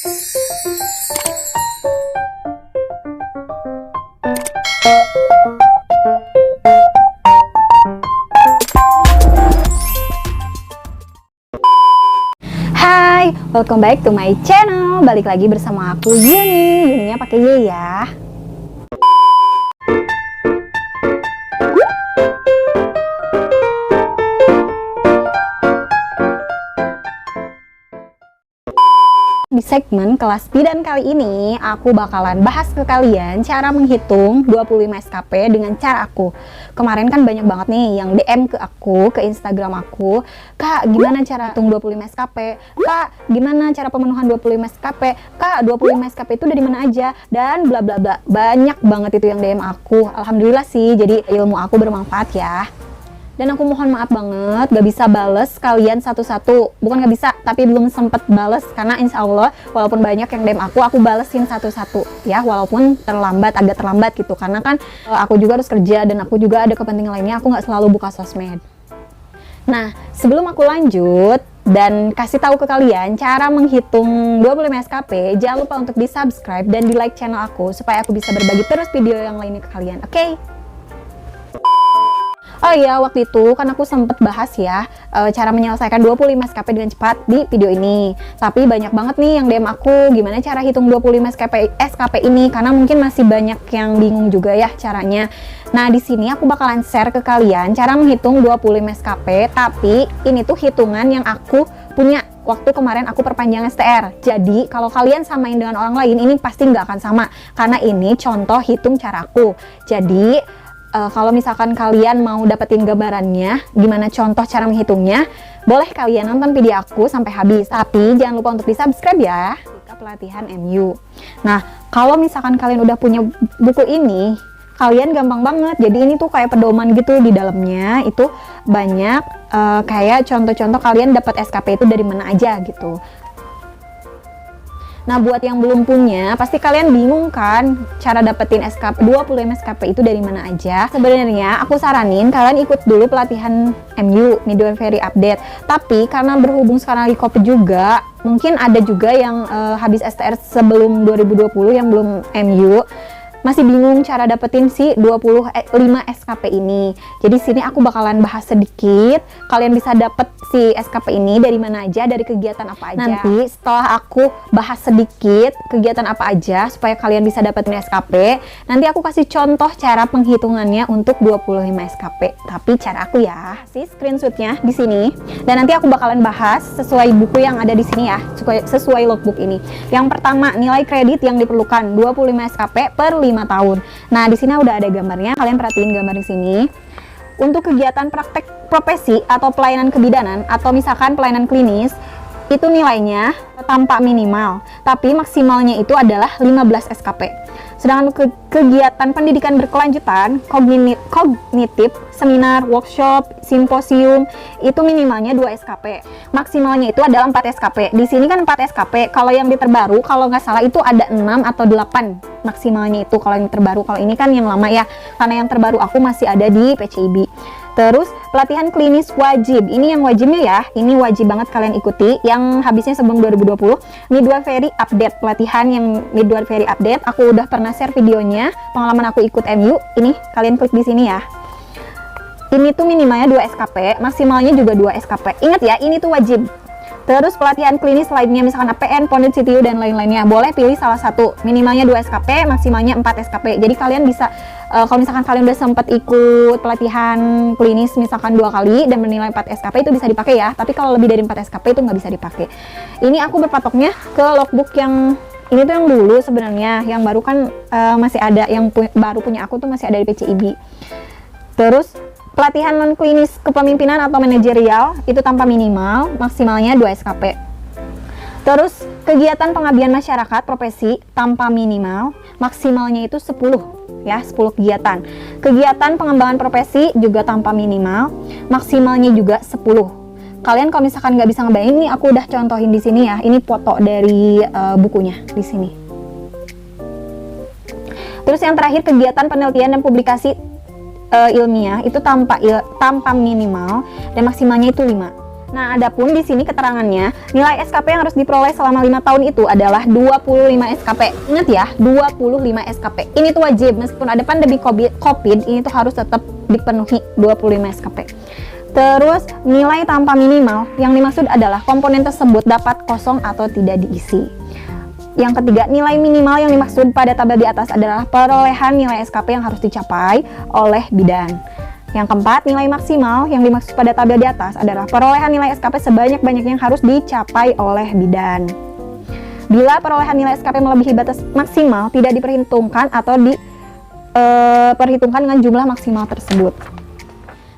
Hai, welcome back to my channel. Balik lagi bersama aku Yuni. Yuninya pakai Y ya. Di segmen kelas bidan kali ini, aku bakalan bahas ke kalian cara menghitung 25 SKP dengan cara aku. Kemarin kan banyak banget nih yang DM ke aku, ke Instagram aku, "Kak, gimana cara hitung 25 SKP? Kak, gimana cara pemenuhan 25 SKP? Kak, 25 SKP itu dari mana aja?" Dan bla bla bla. Banyak banget itu yang DM aku. Alhamdulillah sih, jadi ilmu aku bermanfaat ya. Dan aku mohon maaf banget gak bisa bales kalian satu-satu. Bukan gak bisa, tapi belum sempet bales. Karena insya Allah walaupun banyak yang DM aku balesin satu-satu ya. Walaupun terlambat, agak terlambat gitu. Karena kan aku juga harus kerja dan aku juga ada kepentingan lainnya. Aku gak selalu buka sosmed. Nah, sebelum aku lanjut dan kasih tahu ke kalian cara menghitung 25 SKP, jangan lupa untuk di subscribe dan di like channel aku supaya aku bisa berbagi terus video yang lainnya ke kalian. Oke? Oh iya, waktu itu kan aku sempet bahas ya cara menyelesaikan 25 SKP dengan cepat di video ini. Tapi banyak banget nih yang DM aku gimana cara hitung 25 SKP ini, karena mungkin masih banyak yang bingung juga ya caranya. Nah, di sini aku bakalan share ke kalian cara menghitung 25 SKP, tapi ini tuh hitungan yang aku punya waktu kemarin aku perpanjang STR. Jadi kalau kalian samain dengan orang lain ini pasti nggak akan sama, karena ini contoh hitung caraku. Jadi kalau misalkan kalian mau dapetin gambarannya, gimana contoh cara menghitungnya, boleh kalian nonton video aku sampai habis. Tapi jangan lupa untuk di subscribe ya. Pelatihan MU. Nah, kalau misalkan kalian udah punya buku ini, kalian gampang banget. Jadi ini tuh kayak pedoman gitu, di dalamnya itu banyak kayak contoh-contoh kalian dapat SKP itu dari mana aja gitu. Nah, buat yang belum punya, pasti kalian bingung kan cara dapetin SKP 25 SKP itu dari mana aja. Sebenarnya aku saranin kalian ikut dulu pelatihan MU, Midwifery Update. Tapi karena berhubung sekarang lagi Covid juga, mungkin ada juga yang habis STR sebelum 2020 yang belum MU, masih bingung cara dapetin si 25 SKP ini. Jadi sini aku bakalan bahas sedikit. Kalian bisa dapet si SKP ini dari mana aja, dari kegiatan apa aja. Nanti setelah aku bahas sedikit kegiatan apa aja supaya kalian bisa dapetin SKP, nanti aku kasih contoh cara penghitungannya untuk 25 SKP. Tapi cara aku ya, si screenshotnya di sini. Dan nanti aku bakalan bahas sesuai buku yang ada di sini ya, sesuai logbook ini. Yang pertama, nilai kredit yang diperlukan 25 SKP per 5 tahun. Nah, di sini udah ada gambarnya. Kalian perhatiin gambar di sini. Untuk kegiatan praktek profesi atau pelayanan kebidanan atau misalkan pelayanan klinis, itu nilainya tanpa minimal, tapi maksimalnya itu adalah 15 SKP. Sedangkan kegiatan pendidikan berkelanjutan, kognitif, seminar, workshop, simposium, itu minimalnya 2 SKP. Maksimalnya itu adalah 4 SKP. Di sini kan 4 SKP. Kalau yang terbaru, kalau nggak salah itu ada 6 atau 8 maksimalnya itu kalau yang terbaru. Kalau ini kan yang lama ya, karena yang terbaru aku masih ada di PCIB. Terus pelatihan klinis wajib, ini yang wajibnya ya, ini wajib banget kalian ikuti, yang habisnya sebelum 2020. Midwifery Update, pelatihan yang Midwifery Update, aku udah pernah share videonya, pengalaman aku ikut MU, ini kalian klik di sini ya. Ini tuh minimalnya 2 SKP, maksimalnya juga 2 SKP. Ingat ya, ini tuh wajib. Terus pelatihan klinis lainnya, misalkan APN, Pondit CTU, dan lain-lainnya, boleh pilih salah satu. Minimalnya 2 SKP, maksimalnya 4 SKP. Jadi kalian bisa, kalau misalkan kalian udah sempat ikut pelatihan klinis misalkan 2 kali dan menilai 4 SKP, itu bisa dipakai ya. Tapi kalau lebih dari 4 SKP itu nggak bisa dipakai. Ini aku berpatoknya ke logbook yang ini tuh yang dulu sebenarnya, yang baru kan masih ada, yang baru punya aku tuh masih ada di PCIB. Terus pelatihan non-klinis kepemimpinan atau manajerial itu tanpa minimal, maksimalnya 2 SKP. Terus kegiatan pengabdian masyarakat profesi tanpa minimal, maksimalnya itu 10 ya, 10 kegiatan. Kegiatan pengembangan profesi juga tanpa minimal, maksimalnya juga 10. Kalian kalau misalkan nggak bisa ngebayangin, nih aku udah contohin di sini ya. Ini foto dari bukunya di sini. Terus yang terakhir, kegiatan penelitian dan publikasi ilmiah itu tanpa minimal dan maksimalnya itu 5. Nah, adapun di sini keterangannya, nilai SKP yang harus diperoleh selama 5 tahun itu adalah 25 SKP. Ingat ya, 25 SKP. Ini tuh wajib, meskipun ada pandemi COVID, ini tuh harus tetap dipenuhi 25 SKP. Terus, nilai tanpa minimal, yang dimaksud adalah komponen tersebut dapat kosong atau tidak diisi. Yang ketiga, nilai minimal yang dimaksud pada tabel di atas adalah perolehan nilai SKP yang harus dicapai oleh bidan. Yang keempat, nilai maksimal yang dimaksud pada tabel di atas adalah perolehan nilai SKP sebanyak-banyaknya yang harus dicapai oleh bidan. Bila perolehan nilai SKP melebihi batas maksimal, tidak diperhitungkan atau diperhitungkan dengan jumlah maksimal tersebut.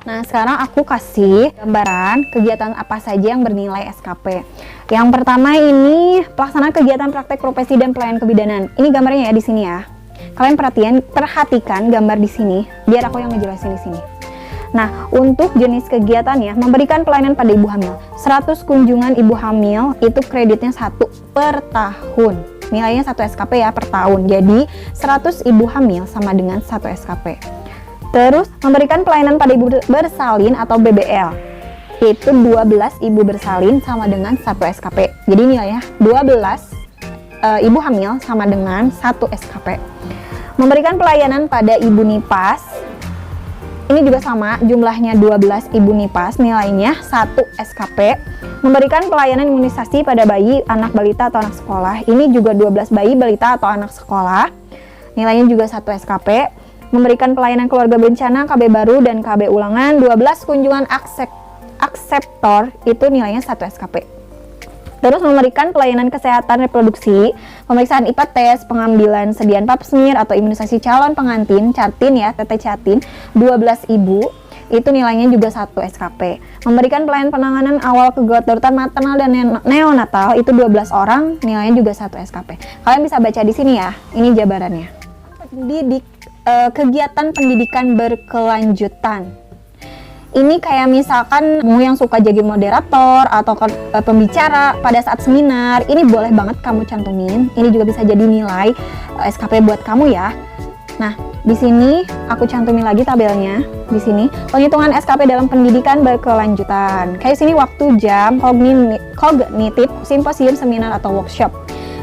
Nah, sekarang aku kasih gambaran kegiatan apa saja yang bernilai SKP. Yang pertama ini pelaksanaan kegiatan praktek profesi dan pelayanan kebidanan. Ini gambarnya ya di sini ya. Kalian perhatikan gambar di sini, biar aku yang ngejelasin di sini. Nah, untuk jenis kegiatannya, memberikan pelayanan pada ibu hamil. 100 kunjungan ibu hamil itu kreditnya 1 per tahun. Nilainya 1 SKP ya per tahun. Jadi, 100 ibu hamil sama dengan 1 SKP. Terus, memberikan pelayanan pada ibu bersalin atau BBL. Itu 12 ibu bersalin sama dengan 1 SKP. Jadi, nilainya 12 ibu hamil sama dengan 1 SKP. Memberikan pelayanan pada ibu nipas. Ini juga sama, jumlahnya 12 ibu nipas, nilainya 1 SKP. Memberikan pelayanan imunisasi pada bayi, anak balita atau anak sekolah. Ini juga 12 bayi, balita atau anak sekolah. Nilainya juga 1 SKP. Memberikan pelayanan keluarga bencana, KB baru dan KB ulangan. 12 kunjungan akseptor, itu nilainya 1 SKP. Terus memberikan pelayanan kesehatan reproduksi, pemeriksaan IPA tes, pengambilan sediaan pap smear atau imunisasi calon pengantin, catin ya, tete catin, 12 ibu, itu nilainya juga 1 SKP. Memberikan pelayanan penanganan awal kedaruratan maternal dan neonatal, itu 12 orang, nilainya juga 1 SKP. Kalian bisa baca di sini ya, ini jabarannya. Kegiatan pendidikan berkelanjutan. Ini kayak misalkan kamu yang suka jadi moderator atau pembicara pada saat seminar, ini boleh banget kamu cantumin. Ini juga bisa jadi nilai SKP buat kamu ya. Nah, di sini aku cantumin lagi tabelnya. Di sini penghitungan SKP dalam pendidikan berkelanjutan. Kayak sini waktu, jam, kognitif, simposium, seminar atau workshop.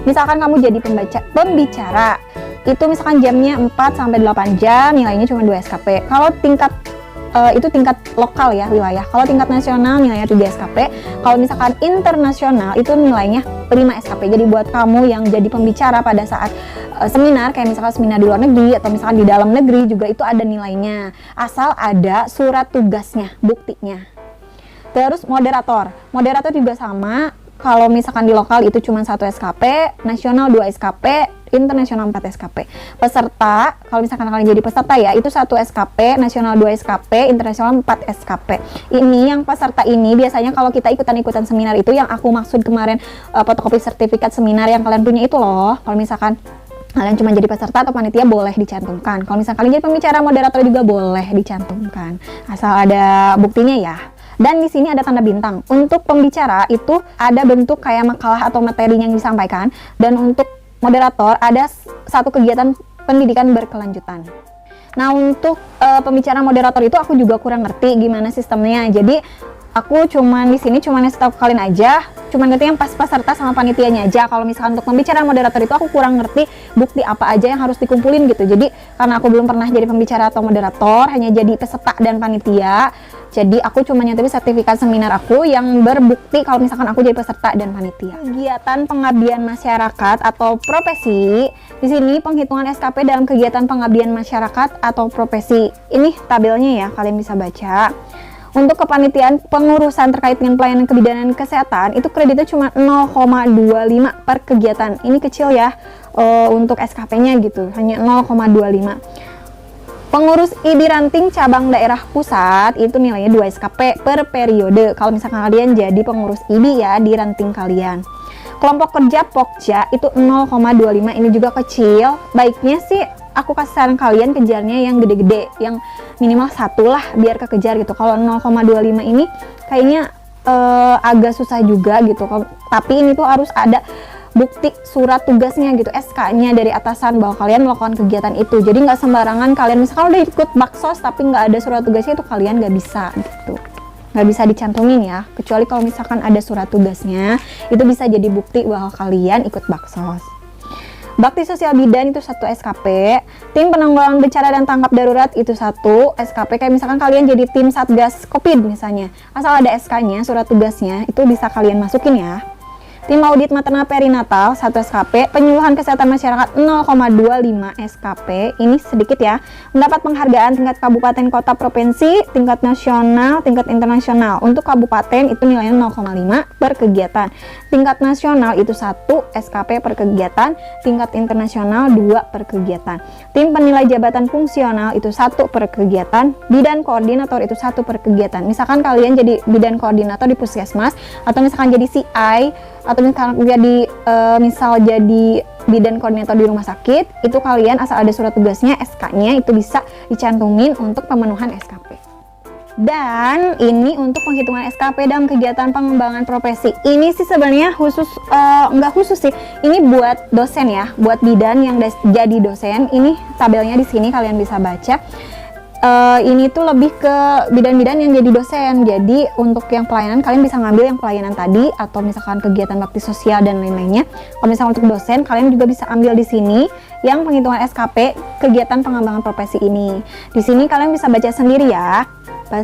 Misalkan kamu jadi pembicara, itu misalkan jamnya 4 sampai 8 jam, nilainya cuma 2 SKP. Kalau itu tingkat lokal ya, wilayah. Kalau tingkat nasional nilainya 3 SKP. Kalau misalkan internasional itu nilainya 5 SKP. Jadi buat kamu yang jadi pembicara pada saat seminar, kayak misalkan seminar di luar negeri atau misalkan di dalam negeri juga itu ada nilainya. Asal ada surat tugasnya, buktinya. Terus moderator juga sama. Kalau misalkan di lokal itu cuma 1 SKP, nasional 2 SKP, internasional 4 SKP. Peserta, kalau misalkan kalian jadi peserta ya, itu 1 SKP, nasional 2 SKP, internasional 4 SKP. Ini yang peserta ini biasanya kalau kita ikutan seminar itu yang aku maksud kemarin, fotokopi sertifikat seminar yang kalian punya itu loh. Kalau misalkan kalian cuma jadi peserta atau panitia boleh dicantumkan. Kalau misalkan kalian jadi pembicara, moderator juga boleh dicantumkan. Asal ada buktinya ya. Dan di sini ada tanda bintang. Untuk pembicara itu ada bentuk kayak makalah atau materi yang disampaikan, dan untuk moderator ada satu kegiatan pendidikan berkelanjutan. Nah, untuk pembicara moderator itu aku juga kurang ngerti gimana sistemnya. Jadi aku cuman di sini cuman ngasih tahu ke kalian aja, cuman ngerti yang pas peserta sama panitianya aja. Kalau misalkan untuk pembicara moderator itu aku kurang ngerti bukti apa aja yang harus dikumpulin gitu. Jadi karena aku belum pernah jadi pembicara atau moderator, hanya jadi peserta dan panitia. Jadi aku cuma nyantumin sertifikat seminar aku yang berbukti kalau misalkan aku jadi peserta dan panitia. Kegiatan pengabdian masyarakat atau profesi. Di sini penghitungan SKP dalam kegiatan pengabdian masyarakat atau profesi. Ini tabelnya ya, kalian bisa baca. Untuk kepanitiaan pengurusan terkait dengan pelayanan kebidanan kesehatan, itu kreditnya cuma 0,25 per kegiatan. Ini kecil ya untuk SKP-nya gitu, hanya 0,25. Pengurus IDI ranting cabang daerah pusat itu nilainya 2 SKP per periode. Kalau misalkan kalian jadi pengurus IDI ya di ranting kalian. Kelompok kerja Pokja itu 0,25, ini juga kecil. Baiknya sih aku kasih saran kalian kejarnya yang gede-gede, yang minimal 1 lah biar kekejar gitu. Kalau 0,25 ini kayaknya agak susah juga gitu. Tapi ini tuh harus ada bukti surat tugasnya gitu, SK-nya dari atasan bahwa kalian melakukan kegiatan itu. Jadi nggak sembarangan kalian misalkan udah ikut baksos tapi nggak ada surat tugasnya, itu kalian nggak bisa gitu. nggak bisa dicantumin ya, kecuali kalau misalkan ada surat tugasnya, itu bisa jadi bukti bahwa kalian ikut Baksos. Bakti Sosial Bidan itu 1 SKP, tim penanggulangan bencana dan tanggap darurat itu 1 SKP. Kayak misalkan kalian jadi tim Satgas Covid misalnya, asal ada SK-nya, surat tugasnya, itu bisa kalian masukin ya. Tim audit maternal perinatal 1 SKP, penyuluhan kesehatan masyarakat 0,25 SKP, ini sedikit ya. Mendapat penghargaan tingkat kabupaten, kota, provinsi, tingkat nasional, tingkat internasional. Untuk kabupaten itu nilainya 0,5 per kegiatan. Tingkat nasional itu 1 SKP per kegiatan, tingkat internasional 2 per kegiatan. Tim penilai jabatan fungsional itu 1 per kegiatan, bidan koordinator itu 1 per kegiatan. Misalkan kalian jadi bidan koordinator di puskesmas, atau misalkan jadi CI, atau misalkan jadi bidan koordinator di rumah sakit, itu kalian asal ada surat tugasnya, SK-nya itu bisa dicantumin untuk pemenuhan SKP. Dan ini untuk penghitungan SKP dalam kegiatan pengembangan profesi. Ini sih sebenarnya khusus, nggak khusus sih, ini buat dosen ya, buat bidan yang jadi dosen. Ini tabelnya di sini kalian bisa baca. Ini tuh lebih ke bidan-bidan yang jadi dosen. Jadi untuk yang pelayanan kalian bisa ngambil yang pelayanan tadi, atau misalkan kegiatan bakti sosial dan lain-lainnya. Kalau misalkan untuk dosen, kalian juga bisa ambil di sini yang penghitungan SKP kegiatan pengembangan profesi ini. Di sini kalian bisa baca sendiri ya.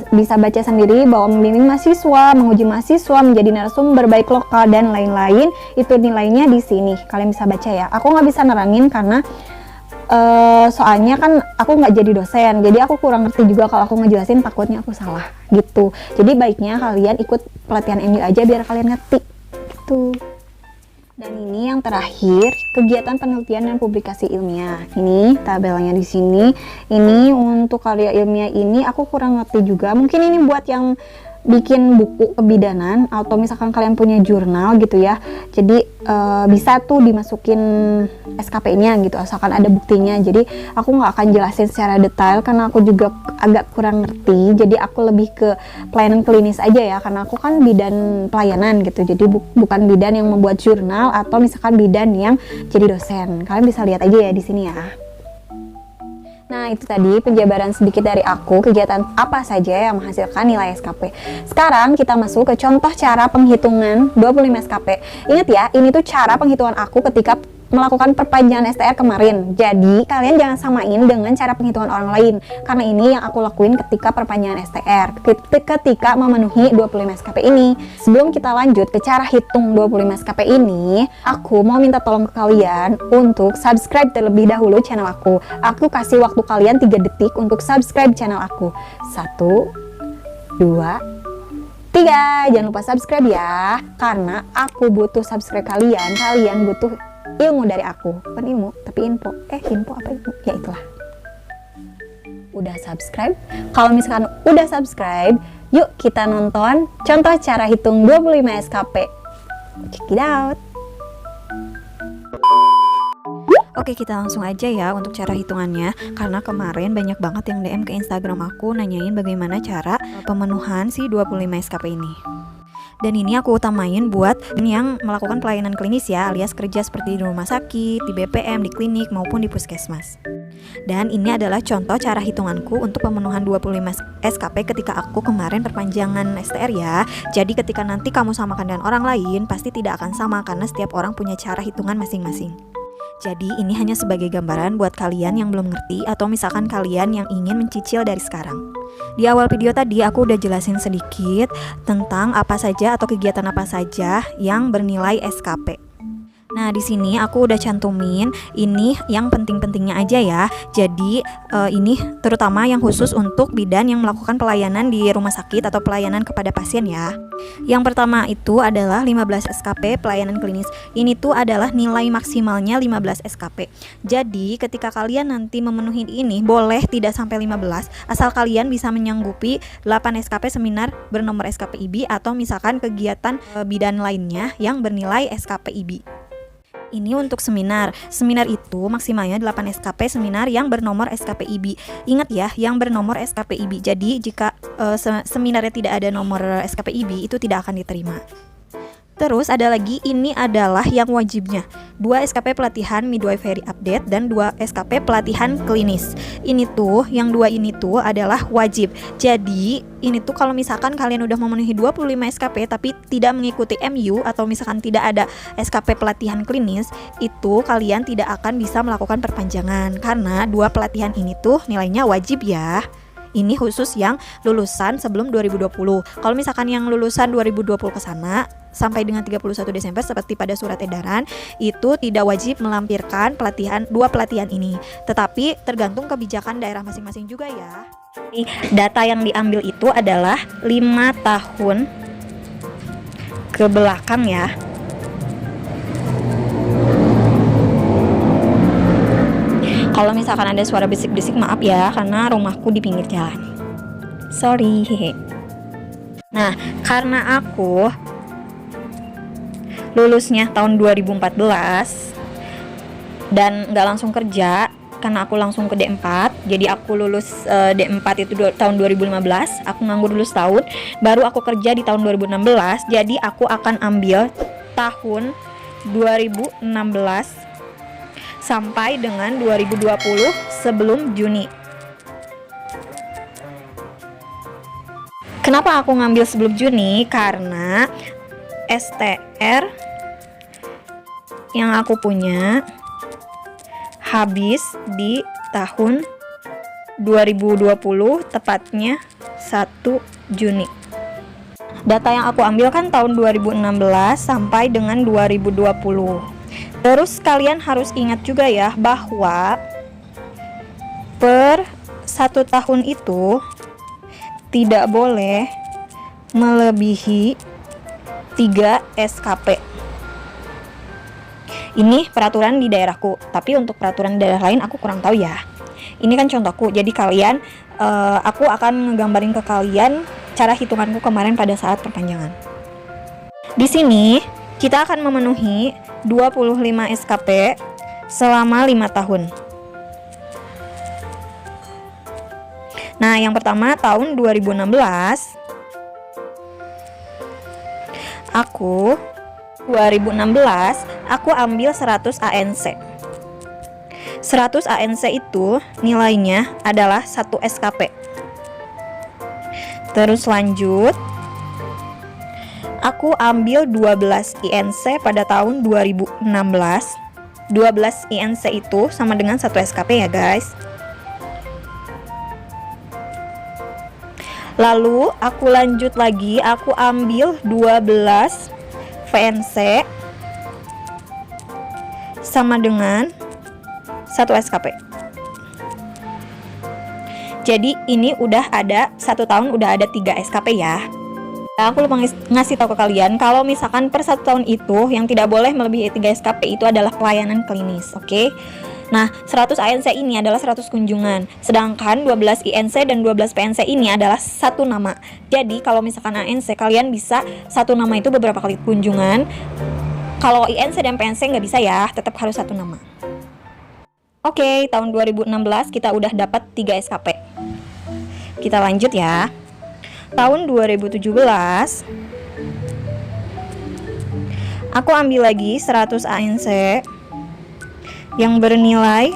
Bisa baca sendiri bahwa membimbing mahasiswa, menguji mahasiswa, menjadi narasumber baik lokal dan lain-lain, itu nilainya di sini. Kalian bisa baca ya. Aku nggak bisa nerangin karena soalnya kan aku nggak jadi dosen, jadi aku kurang ngerti juga. Kalau aku ngejelasin takutnya aku salah gitu. Jadi baiknya kalian ikut pelatihan MU aja biar kalian ngerti gitu. Dan ini yang terakhir, kegiatan penelitian dan publikasi ilmiah. Ini tabelnya di sini. Ini untuk karya ilmiah ini aku kurang ngerti juga. Mungkin ini buat yang bikin buku kebidanan, atau misalkan kalian punya jurnal gitu ya. Jadi bisa tuh dimasukin SKP-nya gitu, asalkan ada buktinya. Jadi aku nggak akan jelasin secara detail karena aku juga agak kurang ngerti. Jadi aku lebih ke pelayanan klinis aja ya, karena aku kan bidan pelayanan gitu. Jadi bukan bidan yang membuat jurnal, atau misalkan bidan yang jadi dosen. Kalian bisa lihat aja ya di sini ya. Nah, itu tadi penjabaran sedikit dari aku, kegiatan apa saja yang menghasilkan nilai SKP. Sekarang kita masuk ke contoh cara penghitungan 25 SKP. Ingat ya, ini tuh cara penghitungan aku ketika melakukan perpanjangan STR kemarin. Jadi, kalian jangan samain dengan cara penghitungan orang lain. Karena ini yang aku lakuin ketika perpanjangan STR, ketika memenuhi 25 SKP ini. Sebelum kita lanjut ke cara hitung 25 SKP ini, aku mau minta tolong ke kalian untuk subscribe terlebih dahulu channel aku. Aku kasih waktu kalian 3 detik untuk subscribe channel aku. 1, 2, 3. Jangan lupa subscribe ya, karena aku butuh subscribe kalian. Kalian butuh ilmu dari aku, bukan ilmu tapi info. Info apa ilmu? Ya itulah. Udah subscribe? Kalau misalkan udah subscribe, yuk kita nonton contoh cara hitung 25 SKP. Check it out. Oke, kita langsung aja ya untuk cara hitungannya, karena kemarin banyak banget yang DM ke Instagram aku nanyain bagaimana cara pemenuhan si 25 SKP ini. Dan ini aku utamain buat yang melakukan pelayanan klinis ya, alias kerja seperti di rumah sakit, di BPM, di klinik, maupun di puskesmas. Dan ini adalah contoh cara hitunganku untuk pemenuhan 25 SKP ketika aku kemarin perpanjangan STR ya. Jadi ketika nanti kamu samakan dengan orang lain, pasti tidak akan sama karena setiap orang punya cara hitungan masing-masing. Jadi ini hanya sebagai gambaran buat kalian yang belum ngerti, atau misalkan kalian yang ingin mencicil dari sekarang. Di awal video tadi aku udah jelasin sedikit tentang apa saja atau kegiatan apa saja yang bernilai SKP. Nah, di sini aku udah cantumin ini yang penting-pentingnya aja ya. Jadi ini terutama yang khusus untuk bidan yang melakukan pelayanan di rumah sakit atau pelayanan kepada pasien ya. Yang pertama itu adalah 15 SKP pelayanan klinis. Ini tuh adalah nilai maksimalnya 15 SKP. Jadi ketika kalian nanti memenuhi ini, boleh tidak sampai 15, asal kalian bisa menyanggupi 8 SKP seminar bernomor SKP IB, atau misalkan kegiatan bidan lainnya yang bernilai SKP IB. Ini untuk seminar. Seminar itu maksimalnya 8 SKP seminar yang bernomor SKP IB. Ingat ya, yang bernomor SKP IB. Jadi jika seminarnya tidak ada nomor SKP IB, itu tidak akan diterima. Terus ada lagi, ini adalah yang wajibnya, 2 SKP pelatihan midwifery update dan 2 SKP pelatihan klinis. Ini tuh, yang 2 ini tuh adalah wajib. Jadi ini tuh kalau misalkan kalian udah memenuhi 25 SKP tapi tidak mengikuti MU atau misalkan tidak ada SKP pelatihan klinis, itu kalian tidak akan bisa melakukan perpanjangan karena 2 pelatihan ini tuh nilainya wajib ya. Ini khusus yang lulusan sebelum 2020. Kalau misalkan yang lulusan 2020 ke sana sampai dengan 31 Desember seperti pada surat edaran, itu tidak wajib melampirkan pelatihan 2 pelatihan ini. Tetapi tergantung kebijakan daerah masing-masing juga ya. Data yang diambil itu adalah 5 tahun ke belakang ya. Kalau misalkan ada suara bisik-bisik, maaf ya, karena rumahku di pinggir jalan. Sorry. Nah, karena aku lulusnya tahun 2014 dan nggak langsung kerja, karena aku langsung ke D4, jadi aku lulus D4 itu tahun 2015, aku nganggur dulu setahun, baru aku kerja di tahun 2016, jadi aku akan ambil tahun 2016 sampai dengan 2020 sebelum Juni. Kenapa aku ngambil sebelum Juni? Karena STR yang aku punya habis di tahun 2020, tepatnya 1 Juni. Data yang aku ambil kan tahun 2016 sampai dengan 2020. Terus kalian harus ingat juga ya bahwa per 1 tahun itu tidak boleh melebihi 3 SKP. Ini peraturan di daerahku, tapi untuk peraturan di daerah lain aku kurang tahu ya. Ini kan contohku, jadi kalian aku akan ngegambarin ke kalian cara hitunganku kemarin pada saat perpanjangan. Di sini kita akan memenuhi 25 SKP selama 5 tahun. Nah, yang pertama tahun 2016 aku ambil 100 ANC. 100 ANC itu nilainya adalah 1 SKP. Terus lanjut, aku ambil 12 INC pada tahun 2016. 12 INC itu sama dengan 1 SKP ya guys. Lalu aku lanjut lagi, aku ambil 12 VNC sama dengan 1 SKP. Jadi ini udah ada 1 tahun udah ada 3 SKP ya. Aku lupa ngasih tahu ke kalian kalau misalkan per 1 tahun itu yang tidak boleh melebihi 3 SKP itu adalah pelayanan klinis, oke? Nah, 100 ANC ini adalah 100 kunjungan, sedangkan 12 INC dan 12 PNC ini adalah 1 nama. Jadi kalau misalkan ANC kalian bisa 1 nama itu beberapa kali kunjungan. Kalau INC dan PNC nggak bisa ya, tetap harus 1 nama. Oke, tahun 2016 kita udah dapat 3 SKP. Kita lanjut ya. Tahun 2017 aku ambil lagi 100 ANC yang bernilai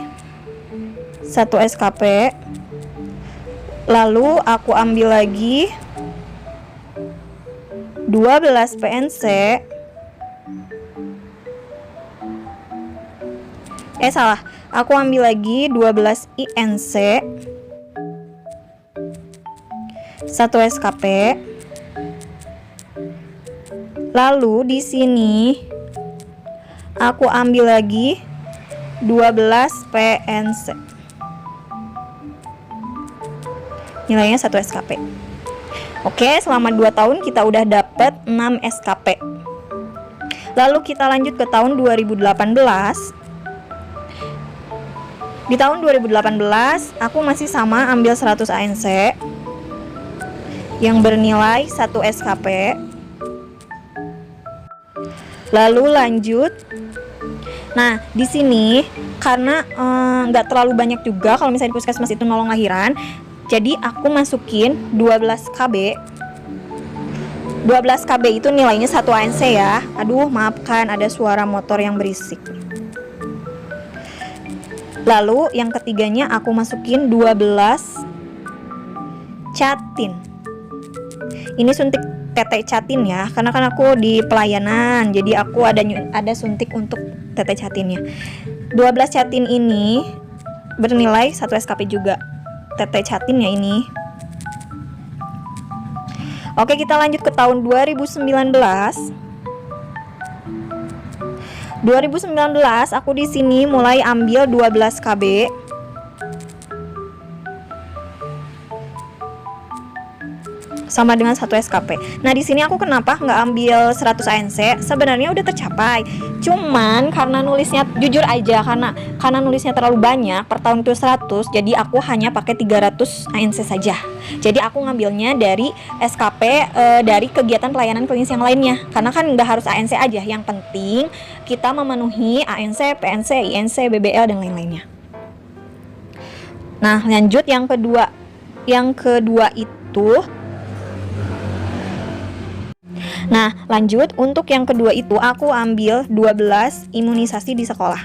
1 SKP. Lalu aku ambil lagi 12 PNC. Aku ambil lagi 12 INC 1 SKP. Lalu di sini aku ambil lagi 12 PNC. Nilainya 1 SKP. Oke, selama 2 tahun kita udah dapat 6 SKP. Lalu kita lanjut ke tahun 2018. Di tahun 2018 aku masih sama ambil 100 ANC yang bernilai 1 SKP. Lalu lanjut. Nah, di sini karena nggak terlalu banyak juga kalau misalnya di puskesmas itu nolong lahiran, jadi aku masukin 12 KB 12 KB itu nilainya 1 ANC ya. Aduh, maafkan ada suara motor yang berisik. Lalu yang ketiganya aku masukin 12 catin. Ini suntik tetek catin ya, karena kan aku di pelayanan, jadi aku ada suntik untuk tetek catinnya. 12 catin ini bernilai 1 SKP juga. Tetek catin ya ini. Oke, kita lanjut ke tahun 2019. 2019 aku di sini mulai ambil 12 KB. Sama dengan 1 SKP. Nah, di sini aku kenapa nggak ambil 100 ANC? Sebenarnya udah tercapai. Cuman karena nulisnya, jujur aja, karena nulisnya terlalu banyak, per tahun itu 100, jadi aku hanya pakai 300 ANC saja. Jadi aku ngambilnya dari SKP dari kegiatan pelayanan klinis yang lainnya. Karena kan nggak harus ANC aja, yang penting kita memenuhi ANC, PNC, INC, BBL dan lain-lainnya. Nah, lanjut yang kedua. Yang kedua itu untuk yang kedua itu aku ambil 12 imunisasi di sekolah.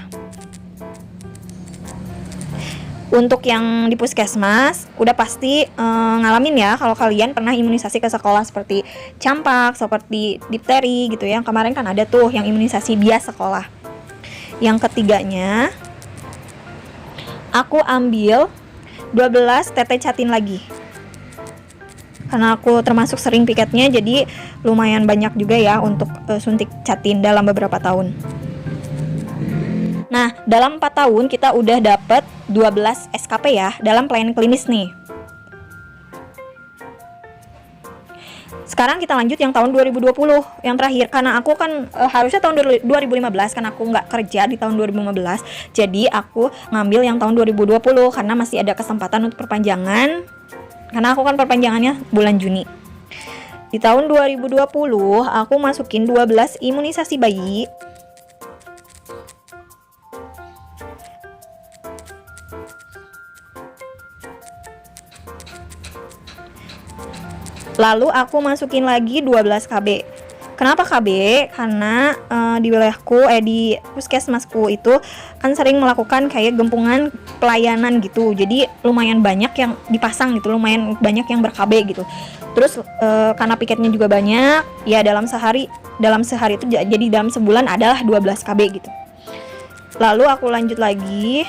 Untuk yang di puskesmas udah pasti ngalamin ya kalau kalian pernah imunisasi ke sekolah seperti campak, seperti difteri gitu ya. Kemarin kan ada tuh yang imunisasi bias sekolah. Yang ketiganya aku ambil 12 tetes catin lagi. Karena aku termasuk sering piketnya, jadi lumayan banyak juga ya untuk suntik catin dalam beberapa tahun. Nah, dalam 4 tahun kita udah dapet 12 SKP ya dalam pelayanan klinis nih. Sekarang kita lanjut yang tahun 2020 yang terakhir, karena aku kan harusnya tahun 2015 karena aku nggak kerja di tahun 2015, jadi aku ngambil yang tahun 2020 karena masih ada kesempatan untuk perpanjangan, karena aku kan perpanjangannya bulan Juni. Di tahun 2020 aku masukin 12 imunisasi bayi. Lalu aku masukin lagi 12 KB. Kenapa KB? Karena di wilayahku, di puskesmasku itu kan sering melakukan kayak gempungan pelayanan gitu. Jadi lumayan banyak yang dipasang gitu, lumayan banyak yang ber-KB gitu. Terus karena piketnya juga banyak, ya dalam sehari itu jadi dalam sebulan adalah 12 KB gitu. Lalu aku lanjut lagi.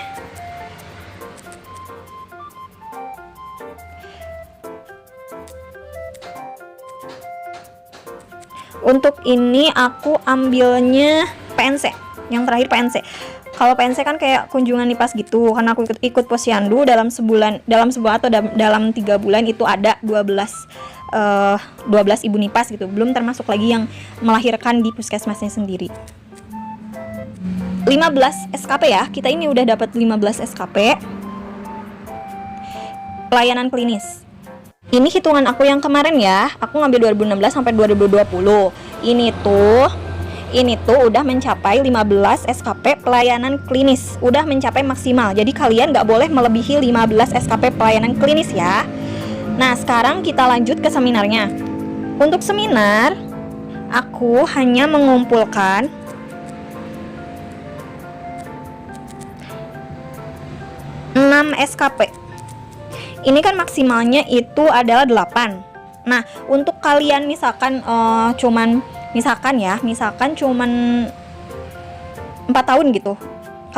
Untuk ini aku ambilnya PNC, yang terakhir PNC. Kalau PNC kan kayak kunjungan nipas gitu, karena aku ikut posyandu dalam sebulan atau dalam 3 bulan itu ada 12 ibu nipas gitu, belum termasuk lagi yang melahirkan di puskesmasnya sendiri. 15 SKP ya, kita ini udah dapat 15 SKP pelayanan klinis. Ini hitungan aku yang kemarin ya, aku ngambil 2016 sampai 2020. Ini tuh udah mencapai 15 SKP pelayanan klinis, udah mencapai maksimal. Jadi kalian nggak boleh melebihi 15 SKP pelayanan klinis ya. Nah, sekarang kita lanjut ke seminarnya. Untuk seminar, aku hanya mengumpulkan 6 SKP. Ini kan maksimalnya itu adalah 8. Nah, untuk kalian misalkan cuman 4 tahun gitu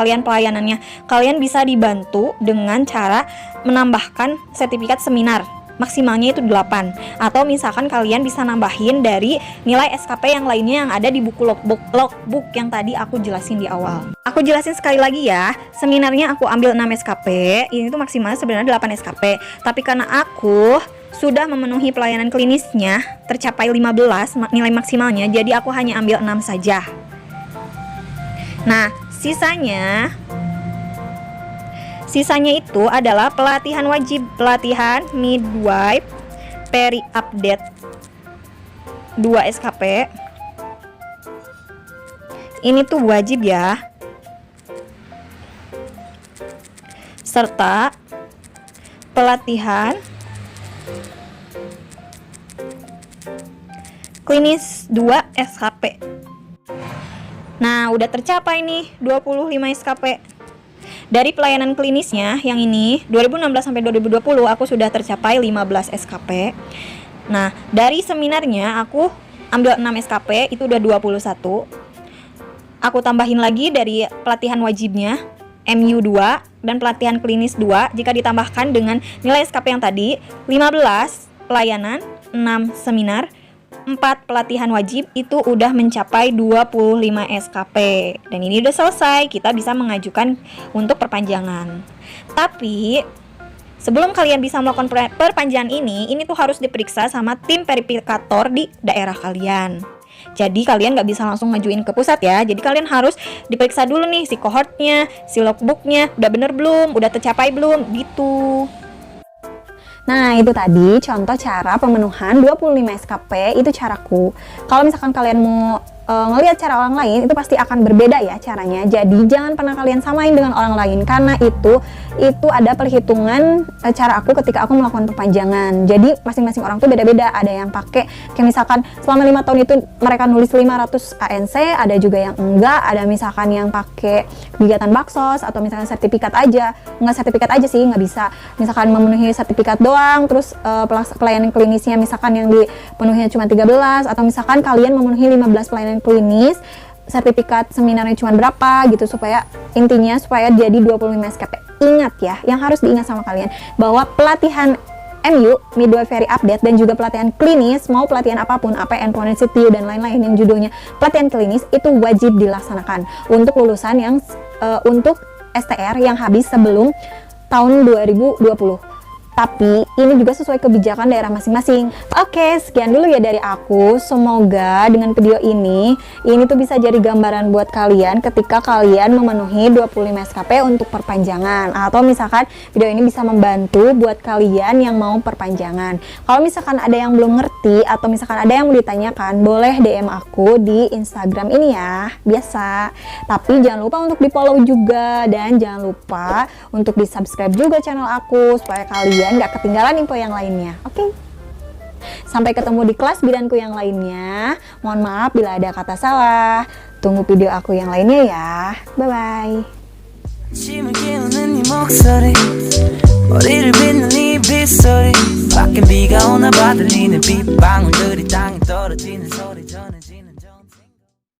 kalian pelayanannya, kalian bisa dibantu dengan cara menambahkan sertifikat seminar. Maksimalnya itu 8. Atau misalkan kalian bisa nambahin dari nilai SKP yang lainnya yang ada di buku logbook yang tadi aku jelasin di awal. Aku jelasin sekali lagi ya, seminarnya aku ambil 6 SKP, ini tuh maksimalnya sebenarnya 8 SKP. Tapi karena aku sudah memenuhi pelayanan klinisnya, tercapai 15 nilai maksimalnya, jadi aku hanya ambil 6 saja. Nah, sisanya itu adalah pelatihan wajib, pelatihan midwife, peri update 2 SKP. Ini tuh wajib ya. Serta pelatihan klinis 2 SKP. Nah, udah tercapai nih 25 SKP. Dari pelayanan klinisnya yang ini 2016 sampai 2020 aku sudah tercapai 15 SKP. Nah, dari seminarnya aku ambil 6 SKP, itu udah 21. Aku tambahin lagi dari pelatihan wajibnya MU 2 dan pelatihan klinis 2. Jika ditambahkan dengan nilai SKP yang tadi, 15 pelayanan, 6 seminar, 4 pelatihan wajib, itu udah mencapai 25 SKP. Dan ini udah selesai, kita bisa mengajukan untuk perpanjangan. Tapi sebelum kalian bisa melakukan perpanjangan ini tuh harus diperiksa sama tim verifikator di daerah kalian. Jadi kalian nggak bisa langsung ngajuin ke pusat ya. Jadi kalian harus diperiksa dulu nih si cohortnya, si logbooknya, udah bener belum, udah tercapai belum, gitu. Nah, itu tadi contoh cara pemenuhan 25 SKP, itu caraku. Kalau misalkan kalian mau ngelihat cara orang lain, itu pasti akan berbeda ya caranya. Jadi jangan pernah kalian samain dengan orang lain, karena itu ada perhitungan cara aku ketika aku melakukan perpanjangan. Jadi masing-masing orang tuh beda-beda. Ada yang pakai kayak misalkan selama 5 tahun itu mereka nulis 500 ANC, ada juga yang enggak, ada misalkan yang pakai kegiatan baksos atau misalkan sertifikat aja. Enggak sertifikat aja sih, nggak bisa. Misalkan memenuhi sertifikat doang, terus pelayanan klinisnya misalkan yang dipenuhinya cuma 13, atau misalkan kalian memenuhi 15 pelayanan klinis, sertifikat seminarnya cuma berapa gitu, supaya intinya supaya jadi 25 SKP. Ingat ya, yang harus diingat sama kalian bahwa pelatihan MU, Midwifery Update, dan juga pelatihan klinis, mau pelatihan apapun, APN, Ponesitiu, dan lain-lain yang judulnya pelatihan klinis, itu wajib dilaksanakan untuk lulusan yang untuk STR yang habis sebelum tahun 2020. Tapi ini juga sesuai kebijakan daerah masing-masing. Oke, sekian dulu ya dari aku. Semoga dengan video ini tuh bisa jadi gambaran buat kalian ketika kalian memenuhi 25 SKP untuk perpanjangan. Atau misalkan video ini bisa membantu buat kalian yang mau perpanjangan. Kalau misalkan ada yang belum ngerti atau misalkan ada yang mau ditanyakan, boleh DM aku di Instagram ini ya, biasa. Tapi jangan lupa untuk di-follow juga, dan jangan lupa untuk di-subscribe juga channel aku supaya kalian nggak ketinggalan info yang lainnya. Oke? Sampai ketemu di kelas bidanku yang lainnya. Mohon maaf bila ada kata salah. Tunggu video aku yang lainnya ya. Bye-bye. 머리를 빗는 이 빗소리 밖에 비가 오나 봐 들리는 빗방울들이 땅에 떨어지는 소리 전해지는